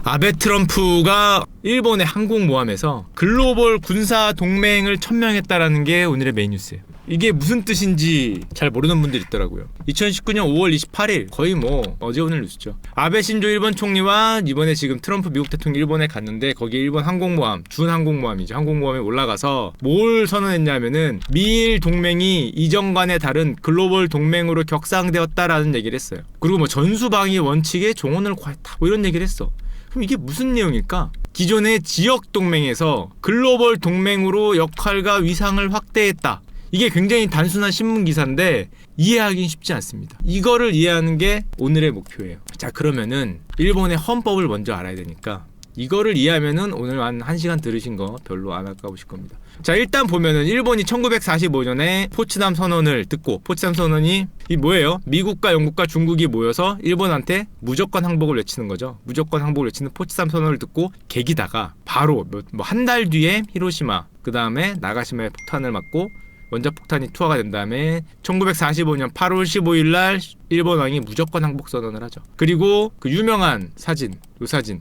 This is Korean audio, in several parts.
아베 트럼프가 일본의 항공모함에서 글로벌 군사 동맹을 천명했다라는 게 오늘의 메인 뉴스예요. 이게 무슨 뜻인지 잘 모르는 분들이 있더라고요. 2019년 5월 28일 거의 뭐 어제 오늘 뉴스죠. 아베 신조 일본 총리와 이번에 지금 트럼프 미국 대통령 일본에 갔는데 거기에 일본 항공모함, 준 항공모함이죠. 항공모함에 올라가서 뭘 선언했냐면은 미일 동맹이 이전과는 다른 글로벌 동맹으로 격상되었다라는 얘기를 했어요. 그리고 뭐 전수방위 원칙에 종언을 구했다 뭐 이런 얘기를 했어. 그럼 이게 무슨 내용일까? 기존의 지역 동맹에서 글로벌 동맹으로 역할과 위상을 확대했다. 이게 굉장히 단순한 신문 기사인데 이해하기는 쉽지 않습니다. 이거를 이해하는 게 오늘의 목표예요. 자, 그러면은 일본의 헌법을 먼저 알아야 되니까 이거를 이해하면은 오늘 한 1시간 들으신 거 별로 안 아까우실 겁니다. 자, 일단 보면은 일본이 1945년에 포츠담 선언을 듣고, 포츠담 선언이 이 뭐예요? 미국과 영국과 중국이 모여서 일본한테 무조건 항복을 외치는 거죠. 무조건 항복을 외치는 포츠담 선언을 듣고 계기다가 바로 한 달 뒤에 히로시마, 그 다음에 나가시마에 폭탄을 맞고 원자폭탄이 투하가 된 다음에 1945년 8월 15일 날 일본 왕이 무조건 항복 선언을 하죠. 그리고 그 유명한 사진, 요 사진,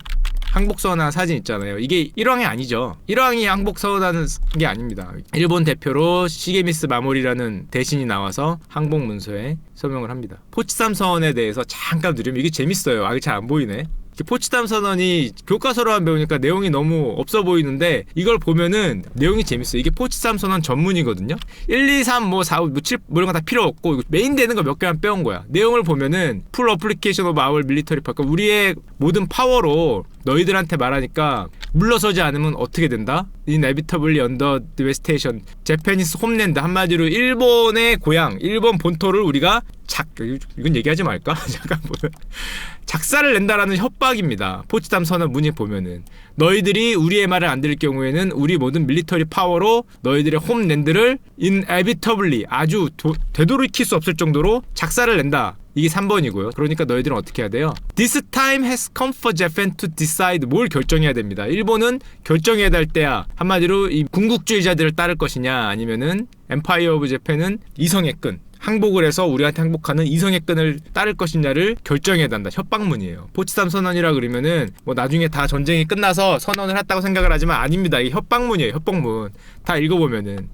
항복 선언한 사진 있잖아요. 이게 1왕이 아니죠. 1왕이 항복 선언하는 게 아닙니다. 일본 대표로 시게미스 마모리라는 대신이 나와서 항복 문서에 서명을 합니다. 포츠담 선언에 대해서 잠깐 들으면 이게 재밌어요. 아, 이게 잘 안 보이네. 포츠담 선언이 교과서로만 배우니까 내용이 너무 없어 보이는데 이걸 보면은 내용이 재밌어요. 이게 포츠담 선언 전문이거든요. 1, 2, 3, 4, 5, 7 뭐 이런 거 다 필요 없고 메인 되는 거 몇 개만 빼온 거야. 내용을 보면은 풀 어플리케이션 오브 아워 밀리터리 파워, 우리의 모든 파워로 너희들한테 말하니까 물러서지 않으면 어떻게 된다? Inevitably under devastation, Japanese homeland, 한마디로 일본의 고향, 일본 본토를 우리가 이건 얘기하지 말까? 잠깐 보면 작사를 낸다라는 협박입니다. 포츠담 선언 문에 보면은 너희들이 우리의 말을 안 들을 경우에는 우리 모든 밀리터리 파워로 너희들의 홈랜드를 inevitably, 아주 되돌이킬 수 없을 정도로 작사를 낸다. 이게 3번이고요. 그러니까 너희들은 어떻게 해야 돼요? This time has come for Japan to decide. 뭘 결정해야 됩니다. 일본은 결정해야 될 때야. 한마디로 이 군국주의자들을 따를 것이냐, 아니면은 Empire of Japan은 이성의 끈, 항복을 해서 우리한테 항복하는 이성의 끈을 따를 것이냐를 결정해야 한다. 협박문이에요. 포츠담 선언이라 그러면은 뭐 나중에 다 전쟁이 끝나서 선언을 했다고 생각을 하지만 아닙니다. 이게 협박문이에요. 협박문. 다 읽어보면은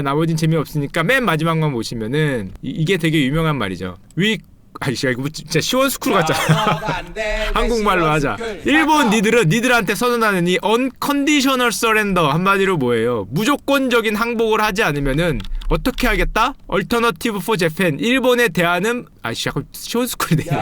나머진 재미없으니까 맨 마지막만 보시면은 이게 되게 유명한 말이죠. 이거 진짜 시원스쿨 같잖아. 한국말로 하자. 일본 니들한테 선언하는 이 unconditional surrender, 한마디로 뭐예요? 무조건적인 항복을 하지 않으면은 어떻게 하겠다? Alternative for Japan, 일본의 대안은 약간 시원스쿨이 되네.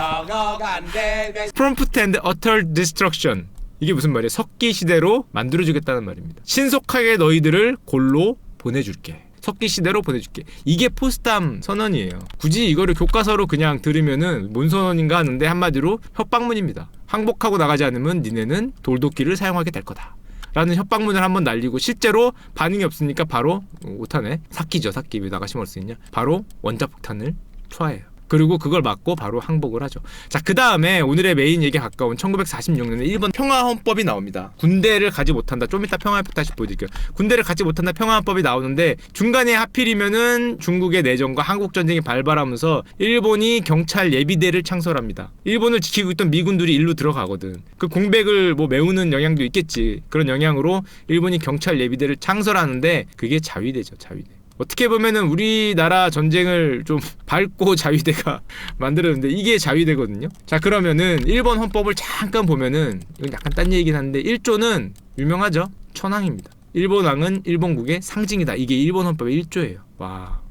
Prompt and utter destruction. 이게 무슨 말이에요? 석기 시대로 만들어주겠다는 말입니다. 신속하게 너희들을 골로 보내줄게. 석기 시대로 보내줄게. 이게 포츠담 선언이에요. 굳이 이거를 교과서로 그냥 들으면은 뭔 선언인가 하는데 한마디로 협박문입니다. 항복하고 나가지 않으면 니네는 돌도끼를 사용하게 될 거다 라는 협박문을 한번 날리고, 실제로 반응이 없으니까 바로 오타네. 사키죠. 사키. 왜 나가시면 올 수 있냐? 바로 원자폭탄을 투하해요. 그리고 그걸 맞고 바로 항복을 하죠. 자, 그 다음에 오늘의 메인 얘기에 가까운 1946년에 일본 평화헌법이 나옵니다. 군대를 가지 못한다. 좀 이따 평화헌법 다시 보여드릴게요. 군대를 갖지 못한다 평화헌법이 나오는데 중간에 하필이면은 중국의 내전과 한국전쟁이 발발하면서 일본이 경찰 예비대를 창설합니다. 일본을 지키고 있던 미군들이 일로 들어가거든. 그 공백을 뭐 메우는 영향도 있겠지. 그런 영향으로 일본이 경찰 예비대를 창설하는데 그게 자위대죠. 자위대. 어떻게 보면은 우리나라 전쟁을 좀 밟고 자위대가 만들었는데 이게 자위대거든요. 자, 그러면은 일본 헌법을 잠깐 보면은 이건 약간 딴 얘기긴 한데 1조는 유명하죠. 천황입니다. 일본 왕은 일본국의 상징이다. 이게 일본 헌법의 1조예요. 와,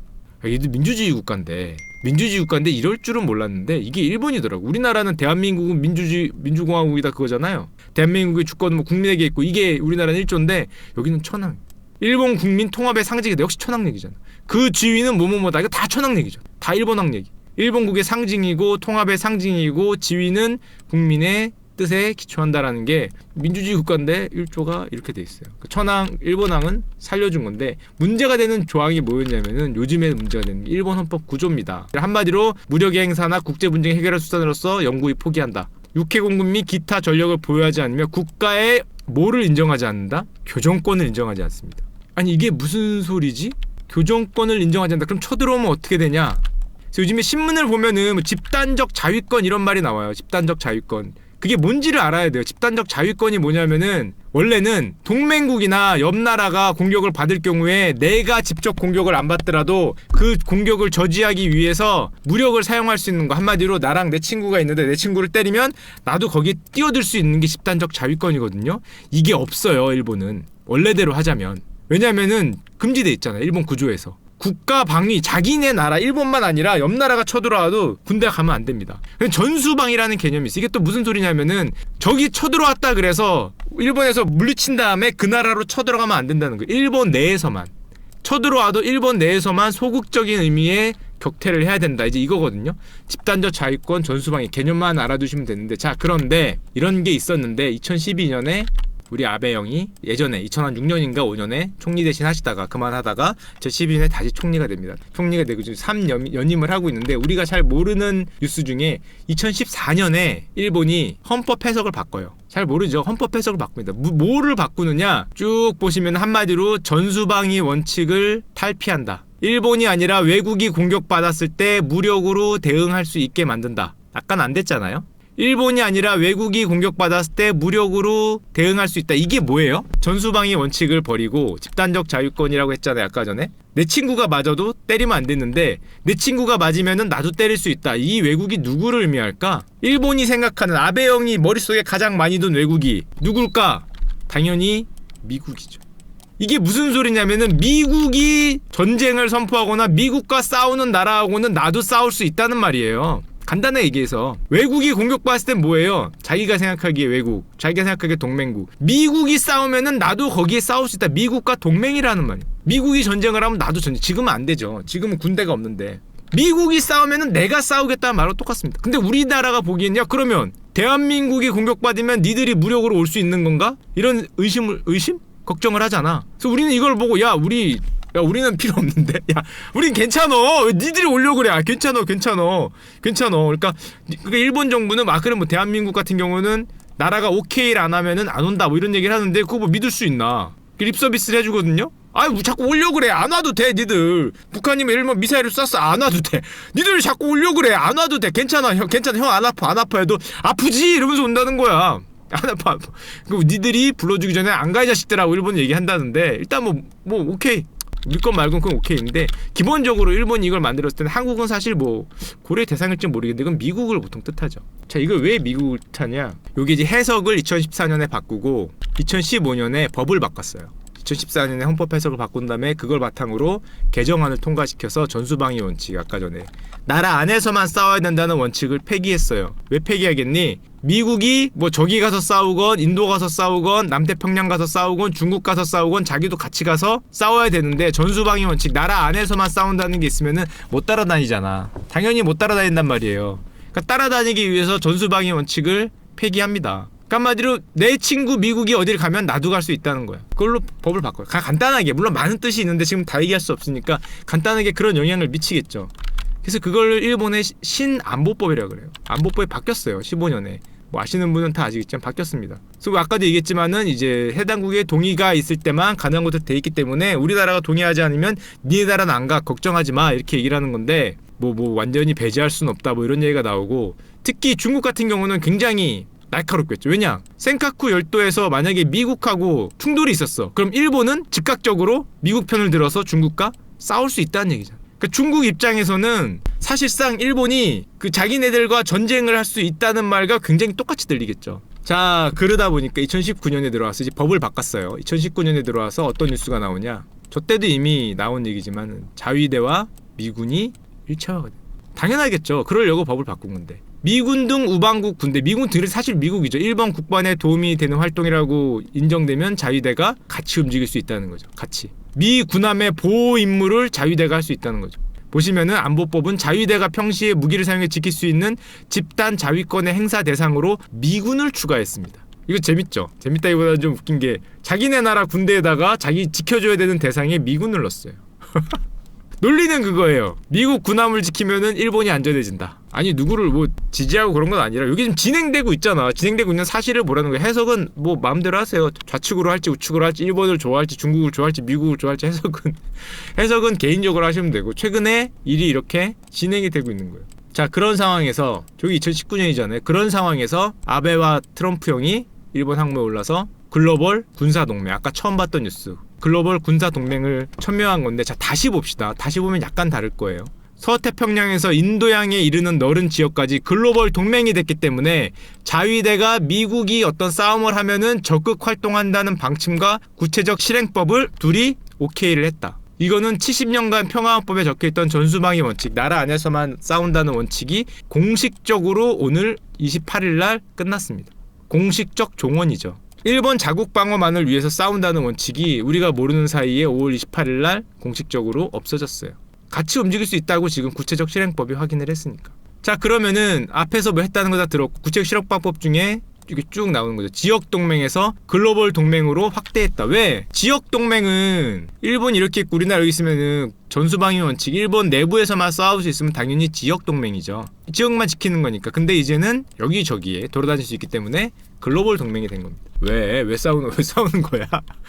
얘도 민주주의 국가인데 이럴 줄은 몰랐는데 이게 일본이더라고. 우리나라는 대한민국은 민주공화국이다 그거잖아요. 대한민국의 주권은 뭐 국민에게 있고 이게 우리나라는 1조인데 여기는 천황. 일본 국민 통합의 상징이다. 역시 천황 얘기잖아. 그 지위는 뭐뭐뭐다. 이거 다 천황 얘기죠. 다 일본왕 얘기. 일본국의 상징이고 통합의 상징이고 지위는 국민의 뜻에 기초한다라는 게 민주주의 국가인데 1조가 이렇게 돼 있어요. 천황, 일본왕은 살려준 건데 문제가 되는 조항이 뭐였냐면은 요즘에 문제가 되는 게 일본 헌법 구조입니다. 한마디로 무력의 행사나 국제 분쟁 해결의 수단으로서 영구히 포기한다. 육해공군 및 기타 전력을 보유하지 않으며 국가의 뭐를 인정하지 않는다? 교정권을 인정하지 않습니다. 아니 이게 무슨 소리지? 교정권을 인정하지 않는다. 그럼 쳐들어오면 어떻게 되냐? 그래서 요즘에 신문을 보면은 뭐 집단적 자위권 이런 말이 나와요. 집단적 자위권. 그게 뭔지를 알아야 돼요. 집단적 자위권이 뭐냐면은 원래는 동맹국이나 옆 나라가 공격을 받을 경우에 내가 직접 공격을 안 받더라도 그 공격을 저지하기 위해서 무력을 사용할 수 있는 거. 한마디로 나랑 내 친구가 있는데 내 친구를 때리면 나도 거기에 뛰어들 수 있는 게 집단적 자위권이거든요. 이게 없어요, 일본은. 원래대로 하자면. 왜냐면은 금지돼 있잖아요, 일본 구조에서. 국가 방위, 자기네 나라, 일본만 아니라 옆 나라가 쳐들어와도 군대 가면 안 됩니다. 전수방위라는 개념이 있어요. 이게 또 무슨 소리냐면은 적이 쳐들어왔다 그래서 일본에서 물리친 다음에 그 나라로 쳐들어가면 안 된다는 거예요. 일본 내에서만. 쳐들어와도 일본 내에서만 소극적인 의미의 격퇴를 해야 된다. 이제 이거거든요. 집단적 자위권, 전수방위 개념만 알아두시면 되는데, 자, 그런데 이런 게 있었는데 2012년에 우리 아베 형이 예전에 2006년인가 5년에 총리 대신 하시다가 그만하다가 2012년에 다시 총리가 됩니다. 총리가 되고 지금 3연임을 하고 있는데, 우리가 잘 모르는 뉴스 중에 2014년에 일본이 헌법 해석을 바꿔요. 잘 모르죠. 헌법 해석을 바꿉니다. 뭐를 바꾸느냐, 쭉 보시면 한마디로 전수방위 원칙을 탈피한다. 일본이 아니라 외국이 공격받았을 때 무력으로 대응할 수 있게 만든다. 약간 안 됐잖아요. 일본이 아니라 외국이 공격받았을 때 무력으로 대응할 수 있다. 이게 뭐예요? 전수방위 원칙을 버리고 집단적 자유권이라고 했잖아요, 아까 전에. 내 친구가 맞아도 때리면 안 됐는데 내 친구가 맞으면은 나도 때릴 수 있다. 이 외국이 누구를 의미할까? 일본이 생각하는, 아베 형이 머릿속에 가장 많이 든 외국이 누굴까? 당연히 미국이죠. 이게 무슨 소리냐면은 미국이 전쟁을 선포하거나 미국과 싸우는 나라하고는 나도 싸울 수 있다는 말이에요. 간단하게 얘기해서 외국이 공격받았을 땐 뭐예요? 자기가 생각하기에 외국, 자기가 생각하기에 동맹국. 미국이 싸우면은 나도 거기에 싸울 수 있다. 미국과 동맹이라는 말이에요. 미국이 전쟁을 하면 나도 전쟁. 지금은 안 되죠. 지금은 군대가 없는데. 미국이 싸우면은 내가 싸우겠다는 말과 똑같습니다. 근데 우리나라가 보기엔, 야, 그러면 대한민국이 공격받으면 니들이 무력으로 올 수 있는 건가? 이런 의심? 걱정을 하잖아. 그래서 우리는 이걸 보고, 야, 우리는 필요 없는데? 야, 우린 괜찮어. 왜 니들이 오려고 그래? 아, 괜찮어. 그러니까 일본 정부는 그럼 뭐 대한민국 같은 경우는 나라가 오케이를 안 하면은 안 온다, 뭐 이런 얘기를 하는데, 그거 뭐 믿을 수 있나? 립 서비스를 해주거든요? 아이, 자꾸 오려고 그래. 안 와도 돼, 니들. 북한이 예를 들면 미사일을 쐈어. 안 와도 돼. 니들 자꾸 오려고 그래. 안 와도 돼. 괜찮아. 형 안 아파 해도 아프지? 이러면서 온다는 거야. 안 아파. 그 니들이 불러주기 전에 안 가, 이 자식들하고 일본 얘기한다는데, 일단 뭐 오케이. 우리 것 말고는 그건 오케이인데, 기본적으로 일본이 이걸 만들었을 때는 한국은 사실 뭐 고려의 대상일지 모르겠는데 그건 미국을 보통 뜻하죠. 자, 이걸 왜 미국을 뜻하냐? 요게 이제 해석을 2014년에 바꾸고 2015년에 법을 바꿨어요. 2014년에 헌법 해석을 바꾼 다음에 그걸 바탕으로 개정안을 통과시켜서 전수방위 원칙, 아까 전에 나라 안에서만 싸워야 된다는 원칙을 폐기했어요. 왜 폐기하겠니? 미국이 뭐 저기 가서 싸우건 인도 가서 싸우건 남태평양 가서 싸우건 중국 가서 싸우건 자기도 같이 가서 싸워야 되는데, 전수방위 원칙, 나라 안에서만 싸운다는 게 있으면은 못 따라다니잖아. 당연히 못 따라다닌단 말이에요. 그러니까 따라다니기 위해서 전수방위 원칙을 폐기합니다. 그러니까 한마디로 내 친구 미국이 어딜 가면 나도 갈 수 있다는 거야. 그걸로 법을 바꿔요. 간단하게, 물론 많은 뜻이 있는데 지금 다 얘기할 수 없으니까 간단하게 그런 영향을 미치겠죠. 그래서 그걸 일본의 신안보법이라고 그래요. 안보법이 바뀌었어요, 15년에. 뭐 아시는 분은 다 아시겠지만 바뀌었습니다. 그래서 아까도 얘기했지만은 이제 해당국의 동의가 있을 때만 가능한 것으로 돼 있기 때문에 우리나라가 동의하지 않으면 니네 나라는 안 가, 걱정하지 마, 이렇게 얘기를 하는 건데, 뭐 완전히 배제할 수는 없다, 뭐 이런 얘기가 나오고, 특히 중국 같은 경우는 굉장히 날카롭겠죠. 왜냐? 센카쿠 열도에서 만약에 미국하고 충돌이 있었어. 그럼 일본은 즉각적으로 미국 편을 들어서 중국과 싸울 수 있다는 얘기잖아. 그러니까 중국 입장에서는 사실상 일본이 그 자기네들과 전쟁을 할 수 있다는 말과 굉장히 똑같이 들리겠죠. 자, 그러다 보니까 2019년에 들어와서 이제 법을 바꿨어요. 2019년에 들어와서 어떤 뉴스가 나오냐? 저 때도 이미 나온 얘기지만 자위대와 미군이 일체화가 돼. 당연하겠죠. 그러려고 법을 바꾼 건데. 미군 등 우방국 군대, 미군 등이 사실 미국이죠. 일본 국방에 도움이 되는 활동이라고 인정되면 자위대가 같이 움직일 수 있다는 거죠. 같이. 미 군함의 보호 임무를 자위대가 할 수 있다는 거죠. 보시면은 안보법은 자위대가 평시에 무기를 사용해 지킬 수 있는 집단 자위권의 행사 대상으로 미군을 추가했습니다. 이거 재밌죠? 재밌다기보다는 좀 웃긴 게, 자기네 나라 군대에다가 자기 지켜줘야 되는 대상에 미군을 넣었어요. 논리는 그거예요. 미국 군함을 지키면은 일본이 안전해진다. 아니, 누구를 뭐 지지하고 그런 건 아니라 여기 지금 진행되고 있잖아. 진행되고 있는 사실을 뭐라는 거야. 해석은 뭐 마음대로 하세요. 좌측으로 할지 우측으로 할지, 일본을 좋아할지 중국을 좋아할지 미국을 좋아할지, 해석은 개인적으로 하시면 되고, 최근에 일이 이렇게 진행이 되고 있는 거예요. 자, 그런 상황에서 저기 2019년이잖아요. 그런 상황에서 아베와 트럼프 형이 일본 항모에 올라서 글로벌 군사동맹, 아까 처음 봤던 뉴스, 글로벌 군사동맹을 천명한 건데, 자, 다시 봅시다. 다시 보면 약간 다를 거예요. 서태평양에서 인도양에 이르는 넓은 지역까지 글로벌 동맹이 됐기 때문에 자위대가 미국이 어떤 싸움을 하면은 적극 활동한다는 방침과 구체적 실행법을 둘이 오케이를 했다. 이거는 70년간 평화헌법에 적혀있던 전수방위 원칙, 나라 안에서만 싸운다는 원칙이 공식적으로 오늘 28일날 끝났습니다. 공식적 종언이죠. 일본 자국 방어만을 위해서 싸운다는 원칙이 우리가 모르는 사이에 5월 28일날 공식적으로 없어졌어요. 같이 움직일 수 있다고 지금 구체적 실행법이 확인을 했으니까. 자, 그러면은 앞에서 뭐 했다는 거 다 들었고, 구체적 실행법 중에 이렇게 쭉 나오는 거죠. 지역 동맹에서 글로벌 동맹으로 확대했다. 왜? 지역 동맹은 일본 이렇게 있고 우리나라 여기 있으면은 전수방위 원칙, 일본 내부에서만 싸울 수 있으면 당연히 지역 동맹이죠. 지역만 지키는 거니까. 근데 이제는 여기저기에 돌아다닐 수 있기 때문에 글로벌 동맹이 된 겁니다. 왜 싸우는 거야?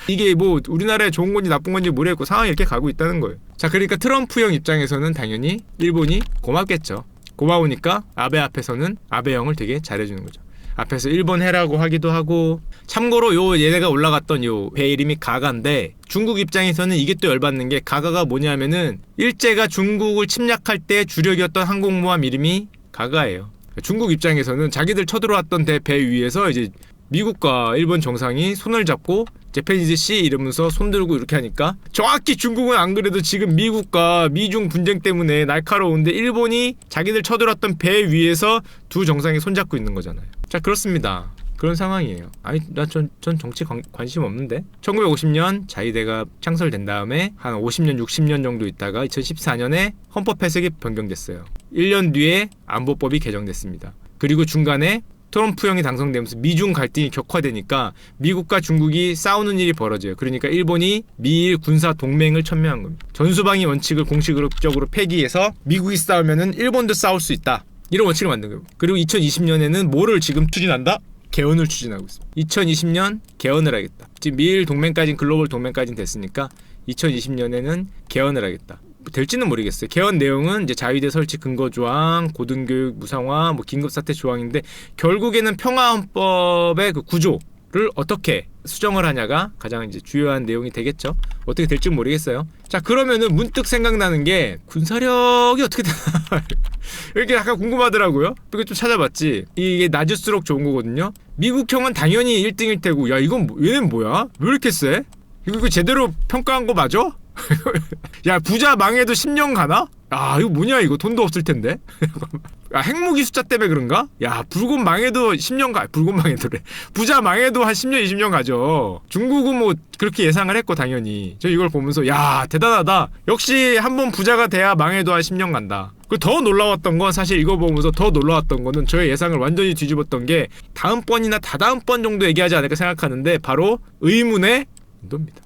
이게 뭐 우리나라에 좋은 건지 나쁜 건지 모르겠고 상황이 이렇게 가고 있다는 거예요. 자, 그러니까 트럼프 형 입장에서는 당연히 일본이 고맙겠죠. 고마우니까 아베 앞에서는 아베 형을 되게 잘해주는 거죠. 앞에서 일본 해라고 하기도 하고. 참고로 요 얘네가 올라갔던 요 배 이름이 가가인데, 중국 입장에서는 이게 또 열받는 게, 가가가 뭐냐면은 일제가 중국을 침략할 때 주력이었던 항공모함 이름이 가가예요. 중국 입장에서는 자기들 쳐들어왔던 배 위에서 이제 미국과 일본 정상이 손을 잡고 재패니즈 씨 이러면서 손 들고 이렇게 하니까, 정확히 중국은 안 그래도 지금 미국과 미중 분쟁 때문에 날카로운데 일본이 자기들 쳐들어왔던 배 위에서 두 정상이 손잡고 있는 거잖아요. 자, 그렇습니다. 그런 상황이에요. 아니, 전 정치 관심 없는데. 1950년 자위대가 창설된 다음에 한 50년 60년 정도 있다가 2014년에 헌법 해석이 변경됐어요. 1년 뒤에 안보법이 개정됐습니다. 그리고 중간에 트럼프 형이 당선되면서 미중 갈등이 격화되니까 미국과 중국이 싸우는 일이 벌어져요. 그러니까 일본이 미일 군사 동맹을 천명한 겁니다. 전수방위 원칙을 공식적으로 폐기해서 미국이 싸우면은 일본도 싸울 수 있다, 이런 원칙을 만든 거예요. 그리고 2020년에는 뭐를 지금 추진한다? 개헌을 추진하고 있습니다. 2020년 개헌을 하겠다. 지금 미일 동맹까지는, 글로벌 동맹까지는 됐으니까 2020년에는 개헌을 하겠다. 될지는 모르겠어요. 개헌 내용은 이제 자위대 설치 근거 조항, 고등교육 무상화, 뭐 긴급사태 조항인데, 결국에는 평화헌법의 그 구조를 어떻게 수정을 하냐가 가장 이제 주요한 내용이 되겠죠. 어떻게 될지 모르겠어요. 자, 그러면은 문득 생각나는 게, 군사력이 어떻게 되나 이렇게 약간 궁금하더라고요. 그리고 좀 찾아봤지. 이게 낮을수록 좋은 거거든요. 미국 형은 당연히 1등일 테고, 야, 이건 얘는 뭐야? 왜 이렇게 세? 이거 제대로 평가한 거 맞아? 야, 부자 망해도 10년 가나? 아, 이거 뭐냐, 이거 돈도 없을 텐데. 아, 핵무기 숫자 때문에 그런가? 야, 불꽃 망해도 10년 불꽃 망해도래. 부자 망해도 한 10년 20년 가죠. 중국은 뭐 그렇게 예상을 했고, 당연히 저 이걸 보면서 야, 대단하다. 역시 한번 부자가 돼야 망해도 한 10년 간다. 그 더 놀라웠던 건, 사실 이거 보면서 더 놀라웠던 거는 저의 예상을 완전히 뒤집었던 게, 다음번이나 다다음번 정도 얘기하지 않을까 생각하는데, 바로 의문의 인도입니다.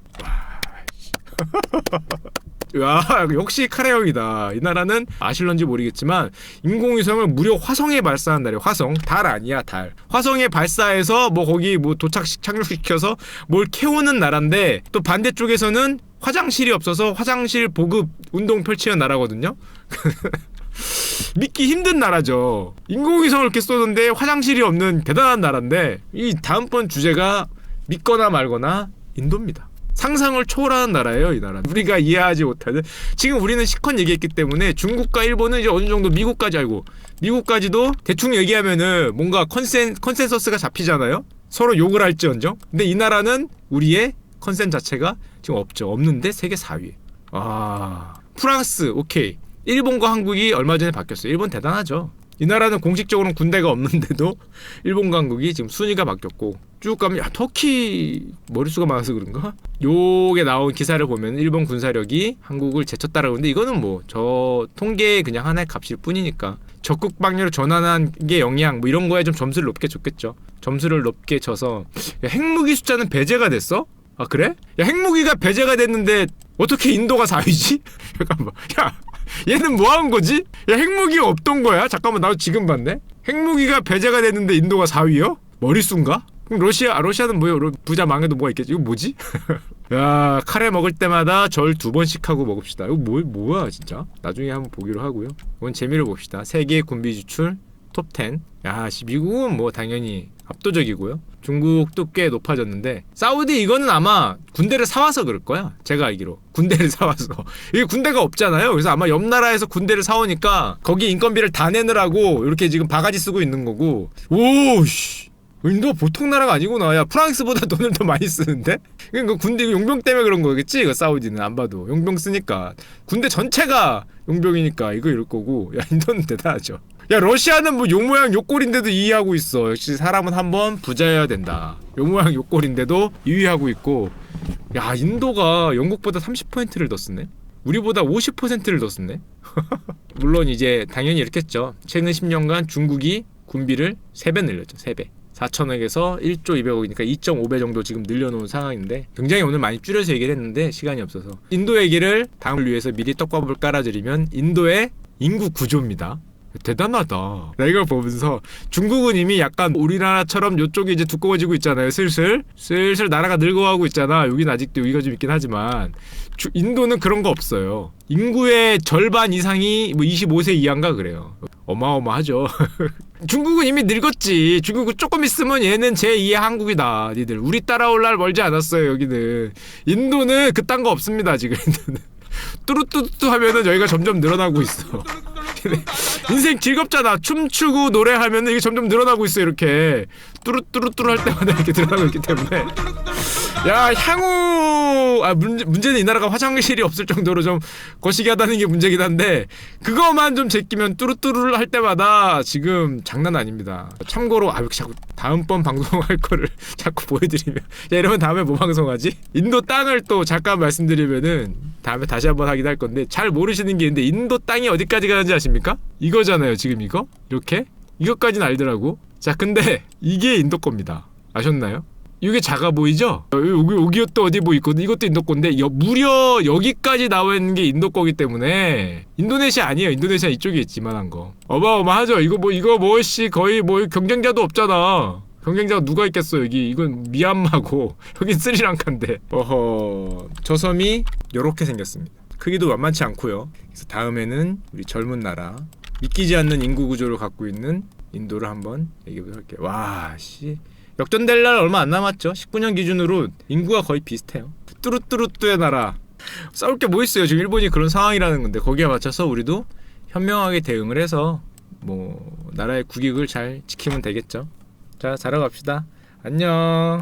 야, 역시 카레 형이다. 이 나라는 아실런지 모르겠지만 인공위성을 무려 화성에 발사한 나라예요. 화성, 달 아니야, 달. 화성에 발사해서 뭐 거기 뭐 착륙시켜서 뭘 캐오는 나라인데, 또 반대쪽에서는 화장실이 없어서 화장실 보급 운동 펼치는 나라거든요. 믿기 힘든 나라죠. 인공위성을 이렇게 쏘는데 화장실이 없는 대단한 나라인데, 이 다음번 주제가 믿거나 말거나 인도입니다. 상상을 초월하는 나라예요, 이 나라. 우리가 이해하지 못하는. 지금 우리는 시컨 얘기했기 때문에 중국과 일본은 이제 어느 정도 미국까지 알고, 미국까지도 대충 얘기하면은 뭔가 컨센서스가 잡히잖아요. 서로 욕을 할지언정. 근데 이 나라는 우리의 컨센 자체가 지금 없죠. 없는데 세계 4위. 아, 프랑스 오케이. 일본과 한국이 얼마 전에 바뀌었어요. 일본 대단하죠. 이 나라는 공식적으로는 군대가 없는데도 일본과 한국이 지금 순위가 바뀌었고, 쭉 가면, 야, 터키 머릿수가 많아서 그런가? 요게 나온 기사를 보면 일본 군사력이 한국을 제쳤다라고 하는데, 이거는 뭐 저 통계의 그냥 하나의 값일 뿐이니까, 적극 방위로 전환한 게 영향 뭐 이런 거에 좀 점수를 높게 줬겠죠. 점수를 높게 줘서, 야, 핵무기 숫자는 배제가 됐어? 아, 그래? 야, 핵무기가 배제가 됐는데 어떻게 인도가 4위지? 잠깐만, 야, 얘는 뭐 한 거지? 야, 핵무기가 없던 거야? 잠깐만, 나도 지금 봤네. 핵무기가 배제가 됐는데 인도가 4위요? 머릿수인가? 그럼 러시아는 뭐예요? 부자 망해도 뭐가 있겠지? 이거 뭐지? 야, 카레 먹을 때마다 절 2번씩 하고 먹읍시다. 이거 뭐야 진짜? 나중에 한번 보기로 하고요. 이건 재미를 봅시다. 세계 군비 지출 톱 10. 야, 미국은 뭐 당연히 압도적이고요. 중국도 꽤 높아졌는데 사우디 이거는 아마 군대를 사와서 그럴 거야. 제가 알기로 군대를 사와서 이게 군대가 없잖아요. 그래서 아마 옆 나라에서 군대를 사오니까 거기 인건비를 다 내느라고 이렇게 지금 바가지 쓰고 있는 거고. 오씨, 인도 보통 나라가 아니구나. 야, 프랑스보다 돈을 더 많이 쓰는데? 그러니까 군대 용병 때문에 그런 거겠지? 이거 사우디는 안 봐도 용병 쓰니까 군대 전체가 용병이니까 이거 이럴 거고. 야, 인도는 대단하죠. 야, 러시아는 뭐 용모양 욕골인데도 이해하고 있어. 역시 사람은 한번 부자여야 된다. 용모양 욕골인데도 이해하고 있고. 야, 인도가 영국보다 30%를 더 쓰네? 우리보다 50%를 더 쓰네? 물론 이제 당연히 이렇겠죠. 최근 10년간 중국이 군비를 3배 늘렸죠. 3배. 4천억에서 1조 200억이니까 2.5배 정도 지금 늘려놓은 상황인데 굉장히 오늘 많이 줄여서 얘기를 했는데 시간이 없어서 인도 얘기를 다음을 위해서 미리 떡밥을 깔아드리면 인도의 인구 구조입니다. 대단하다. 나 이걸 보면서 중국은 이미 약간 우리나라처럼 요쪽이 이제 두꺼워지고 있잖아요. 슬슬 나라가 늙어가고 있잖아. 여긴 아직도 여기가 좀 있긴 하지만 인도는 그런 거 없어요. 인구의 절반 이상이 뭐 25세 이하인가 그래요. 어마어마하죠. 중국은 이미 늙었지. 중국은 조금 있으면 얘는 제2의 한국이다. 니들 우리 따라올 날 멀지 않았어요. 여기는. 인도는 그딴 거 없습니다. 지금 인도는. 뚜루뚜뚜 하면은 여기가 점점 늘어나고 있어. 인생 즐겁잖아. 춤추고 노래하면은 이게 점점 늘어나고 있어. 이렇게 뚜루뚜루뚜루 할 때마다 이렇게 늘어나고 있기 때문에. 야, 향후 문제는 이 나라가 화장실이 없을 정도로 좀 거시기하다는 게 문제긴 한데 그거만 좀 제끼면 뚜루뚜루를 할 때마다 지금 장난 아닙니다. 참고로 왜 자꾸 다음번 방송할 거를 자꾸 보여드리면 야, 이러면 다음에 뭐 방송하지? 인도 땅을 또 잠깐 말씀드리면은 다음에 다시 한번 하긴 할 건데 잘 모르시는 게 있는데 인도 땅이 어디까지 가는지 아십니까? 이거잖아요. 지금 이거? 이렇게? 이것까지는 알더라고. 자, 근데 이게 인도 겁니다. 아셨나요? 이게 작아 보이죠? 여기 또 어디 뭐 있거든. 이것도 인도 건데 무려 여기까지 나와 있는 게 인도 거기 때문에 인도네시아 아니에요. 인도네시아 이쪽에 있지만한 거. 어마어마하죠. 이거 뭐씨 거의 뭐 경쟁자도 없잖아. 경쟁자가 누가 있겠어 여기. 이건 미얀마고 여긴 스리랑카인데. 어허. 저 섬이 요렇게 생겼습니다. 크기도 만만치 않고요. 그래서 다음에는 우리 젊은 나라 믿기지 않는 인구 구조를 갖고 있는 인도를 한번 얘기해보도록 할게요. 와, 씨. 역전될 날 얼마 안 남았죠. 19년 기준으로 인구가 거의 비슷해요. 뚜루뚜루뚜의 나라. 싸울 게 뭐 있어요. 지금 일본이 그런 상황이라는 건데 거기에 맞춰서 우리도 현명하게 대응을 해서 뭐 나라의 국익을 잘 지키면 되겠죠. 자, 자러 갑시다. 안녕.